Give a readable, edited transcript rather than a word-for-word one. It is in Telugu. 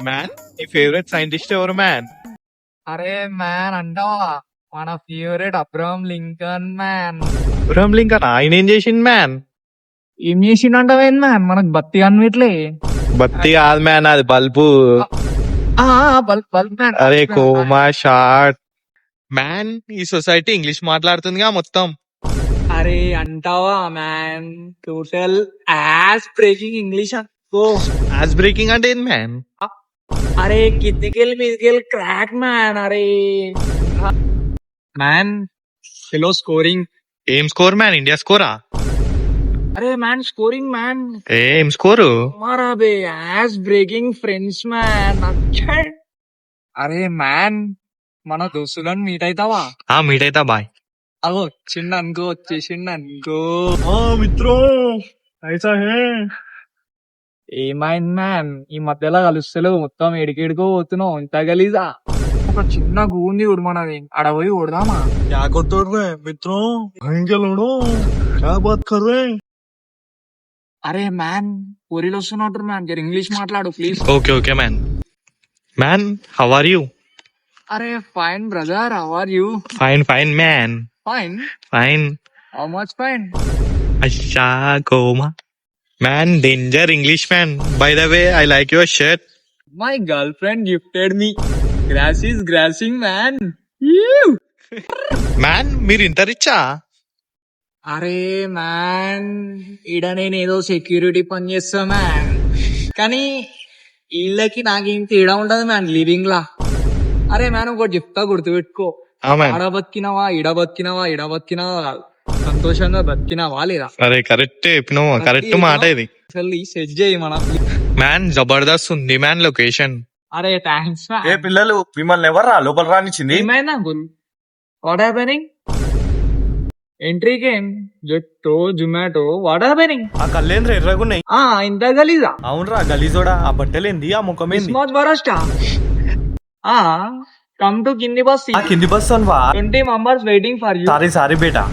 మ్యాన్ నీ ఫేవరెట్ సైంటిస్ట్ ఎవరు మ్యాన్? అరే మ్యాన్ అంటావా, మన favourite Abraham Lincoln man. Abraham Lincoln ఆయన ఏం చేసింది మ్యాన్? ఏం చేసిండంటావేంది మ్యాన్, మనకు బత్తి అన్నిట్లే. బత్తి కాదు మ్యాన్, అది బల్బు. Bulb bulb man. అరే కోమా షాట్. మ్యాన్ ఈ సొసైటీ ఇంగ్లీష్ మాట్లాడుతుందిగా మొత్తం. అరే అంటావా man, total ass breaking English అనుకో. యాజ్ బ్రేకింగ్ అంటే ఏంది మ్యాన్? అరే కిందికెళ్ళి మీదికెళ్ళి క్రాక్ మ్యాన్. అరే మ్యాన్ హలో స్కోరింగ్. ఏం స్కోర్ మ్యాన్? ఇండియా స్కోరా? అరే మ్యాన్ స్కోరింగ్ మ్యాన్. ఏం స్కోరు? మారా బే యాస్ బ్రేకింగ్ ఫ్రెండ్స్ మ్యాన్. అరే మ్యాన్ మన దోస్తులను మీట్ అవుతావా? మీట్ అయితా బాయ్. అగో చిన్న అనుకో, వచ్చేసిండు అనుకో. మిత్రో ఐసా హే. ఏమైంది మ్యాన్, ఈ మధ్యలో కలుస్తలేవు, మొత్తం ఎడికెడుకో పోతున్నావు, ఇంత గలీజా. ఒక చిన్న గూంది ఉడు మనది, అడ పోయి ఉడదామా? क्या करते रे मित्रों? भयंकर लड़ो, क्या बात कर रहे? అరే మ్యాన్ ఊరిలో వస్తున్నట్టు మ్యాన్, జర ఇంగ్లీష్ మాట్లాడు please. Okay okay man. Man how are you? అరే fine brother, how are you? Fine fine man. Fine. Fine. How much fine? అచ్చా కోమా. Man danger English man. By the way I like your shirt. My girl friend gifted me. Grass is grassing man. Man మీరు ఇంత రిచ్చా? అరే మ్యాన్ ఈడ నేను ఏదో సెక్యూరిటీ పని చేస్తా మ్యాన్, కానీ వీళ్ళకి నాకేం తేడా ఉండదు మ్యాన్ లివింగ్ లా. అరే మ్యాన్ ఒకటి చెప్తా, గుర్తుపెట్టుకో. ఆడ బతికినవా ఇడ బతికినవా, ఇడ బతికినవా సంతోషంగా బతికినవా లేదా? అరే కరెక్ట్ చెప్పినావు, కరెక్ట్ మాట ఇది. అసలు సెట్ చేయి మన. మ్యాన్ జబర్దస్త్ ఉంది మ్యాన్ లొకేషన్. అరే థ్యాంక్స్. ఏ పిల్లలు మిమ్మల్ని ఎవర్రా లోపల రానిచ్చింది? ఏమైందా uncle? What happening? Entry came జెట్టో జొమాటో, వాట్ హ్యాపెనింగ్? ఆ కళ్ళేంద్ర ఎర్రగున్నాయి. ఇంత గలీజా? అవునరా గలీజోడా, ఆ బట్టలేంది, ఆ ముఖమేంది? స్మార్ట్ వరస్టా. కమ్ టు కింది బస్. ఆ కింది బస్ అన్వా. 20 members waiting for you. Sorry sorry beta.